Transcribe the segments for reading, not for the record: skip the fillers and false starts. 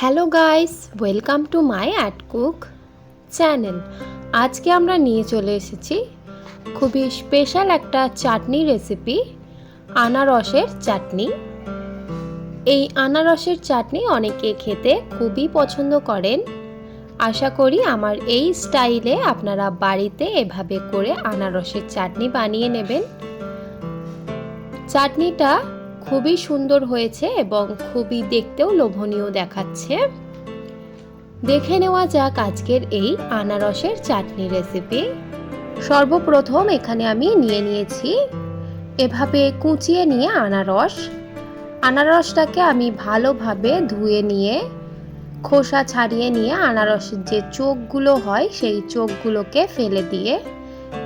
Hello guys, welcome to my at cook channel. আজকে আমরা নিয়ে চলে এসেছি খুবই স্পেশাল একটা চাটনি রেসিপি, আনারসের চাটনি। এই আনারসের চাটনি অনেকে খেতে খুবই পছন্দ করেন। আশা করি আমার এই স্টাইলে আপনারা বাড়িতে এভাবে করে আনারসের চাটনি বানিয়ে নেবেন। চাটনিটা খুবই সুন্দর হয়েছে এবং খুবই দেখতেও লোভনীয় দেখাচ্ছে। দেখে নেওয়া যাক আজকের এই আনারসের চাটনি রেসিপি। সর্বপ্রথম এখানে আমি নিয়েছি এভাবে কুচিয়ে নিয়ে আনারসটাকে আমি ভালোভাবে ধুয়ে নিয়ে খোসা ছাড়িয়ে নিয়ে আনারসের যে চোখগুলো হয় সেই চোখগুলোকে ফেলে দিয়ে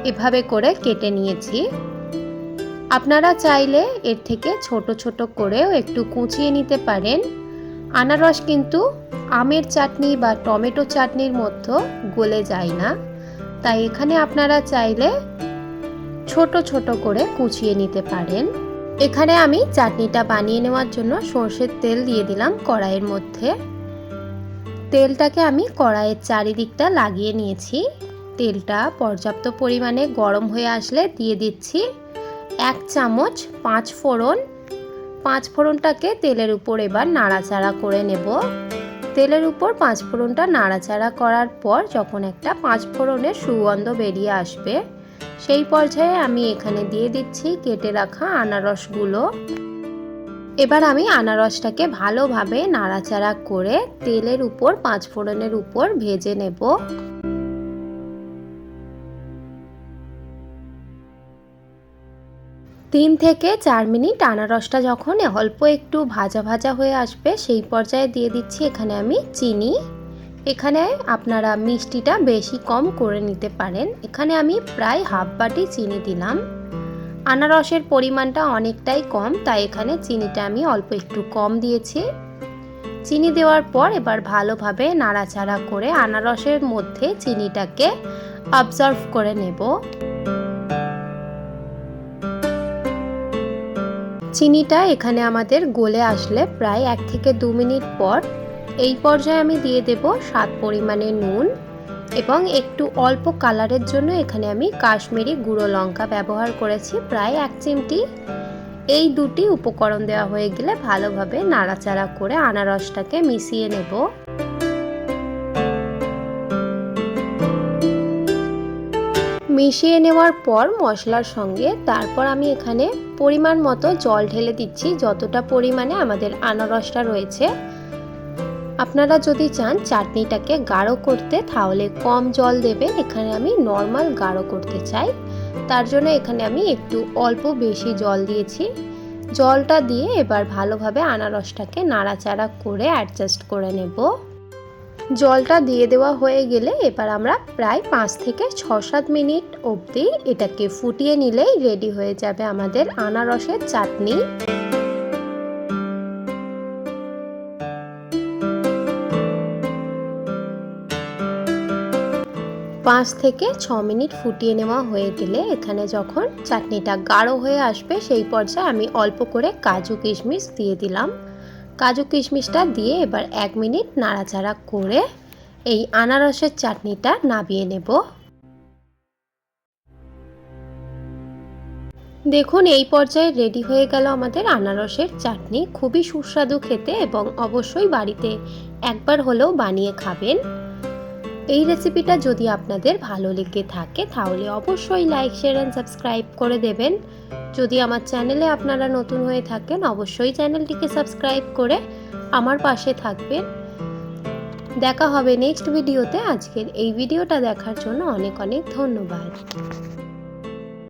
এভাবে করে কেটে নিয়েছি। আপনারা চাইলে এর থেকে ছোট ছোট করেও একটু কুচিয়ে নিতে পারেন। আনারস কিন্তু আমের চাটনি বা টমেটো চাটনির মতো গলে যায় না, তাই এখানে আপনারা চাইলে ছোট ছোট করে কুচিয়ে নিতে পারেন। এখানে আমি চাটনিটা বানিয়ে নেওয়ার জন্য সরষের তেল দিয়ে দিলাম কড়াইয়ের মধ্যে। তেলটাকে আমি কড়াইয়ের চারিদিকটা লাগিয়ে নিয়েছি। তেলটা পর্যাপ্ত পরিমাণে গরম হয়ে আসলে দিয়ে দিচ্ছি 1 চামচ 5 ফোড়ন। 5 ফোড়নটাকে তেলের উপর এবার নাড়াচাড়া করে নেব। তেলের উপর 5 ফোড়নটা নাড়াচাড়া করার পর যখন একটা 5 ফোড়নের সুগন্ধ বেরিয়ে আসবে, সেই পর্যায়ে আমি এখানে দিয়ে দিচ্ছি কেটে রাখা আনারসগুলো। এবার আমি আনারসটাকে ভালোভাবে নাড়াচাড়া করে তেলের উপর 5 ফোড়নের উপর ভেজে নেব। তিন থেকে 4 মিনিট আনারসটা যখন অল্প একটু ভাজা ভাজা হয়ে আসবে, সেই পর্যায়ে দিয়ে দিচ্ছি এখানে আমি চিনি। এখানে আপনারা মিষ্টিটা বেশি কম করে নিতে পারেন। এখানে আমি প্রায় হাফ বাটি চিনি দিলাম। আনারসের পরিমাণটা অনেকটাই কম, তাই এখানে চিনিটা আমি অল্প একটু কম দিয়েছি। চিনি দেওয়ার পর এবার ভালোভাবে নাড়াচাড়া করে আনারসের মধ্যে চিনিটাকে অবজার্ভ করে নেব। চিনিটা এখানে আমাদের গলে আসলে প্রায় 1 থেকে 2 মিনিট পর এই পর্যায়ে আমি দিয়ে দেব স্বাদ পরিমাণে নুন এবং একটু অল্প কালারের জন্য এখানে আমি কাশ্মীরি গুঁড়ো লঙ্কা ব্যবহার করেছি প্রায় 1 চিমটি। এই দুটি উপকরণ দেওয়া হয়ে গেলে ভালোভাবে নাড়াচাড়া করে আনারসটাকে মিশিয়ে নেব। মিশিয়ে নেওয়ার পর মশলার সঙ্গে তারপর আমি এখানে পরিমাণ মতো জল ঢেলে দিচ্ছি, যতটা পরিমাণে আমাদের আনারসটা রয়েছে। আপনারা যদি চান চাটনিটাকে গাঢ় করতে তাহলে কম জল দেবেন। এখানে আমি নর্মাল গাঢ় করতে চাই, তার জন্য এখানে আমি একটু অল্প বেশি জল দিয়েছি। জলটা দিয়ে এবার ভালোভাবে আনারসটাকে নাড়াচাড়া করে অ্যাডজাস্ট করে নেব। জলটা দিয়ে দেওয়া হয়ে গেলে এবার আমরা প্রায় 5 থেকে 6-7 মিনিট অবধি এটাকে ফুটিয়ে নিলেই রেডি হয়ে যাবে আমাদের আনারসের চাটনি। 5 থেকে 6 মিনিট ফুটিয়ে নেওয়া হয়ে গেলে এখানে যখন চাটনিটা গাঢ় হয়ে আসবে, সেই পর্যায়ে আমি অল্প করে কাজু কিশমিশ দিয়ে দিলাম। কাজু কিশমিশটা দিয়ে এবার 1 মিনিট নাড়াচাড়া করে এই আনারসের চাটনিটা নামিয়ে নেব। দেখুন এই পর্যায়ে রেডি হয়ে গেল আমাদের আনারসের চাটনি। খুবই সুস্বাদু খেতে এবং অবশ্যই বাড়িতে একবার হলেও বানিয়ে খাবেন। এই রেসিপিটা যদি আপনাদের ভালো লেগে থাকে তাহলে অবশ্যই লাইক, শেয়ার এন্ড সাবস্ক্রাইব করে দেবেন। যদি আমার চ্যানেলে আপনারা নতুন হয়ে থাকেন অবশ্যই চ্যানেলটিকে সাবস্ক্রাইব করে আমার পাশে থাকবেন। দেখা হবে নেক্সট ভিডিওতে। আজকের এই ভিডিওটা দেখার জন্য অনেক অনেক ধন্যবাদ।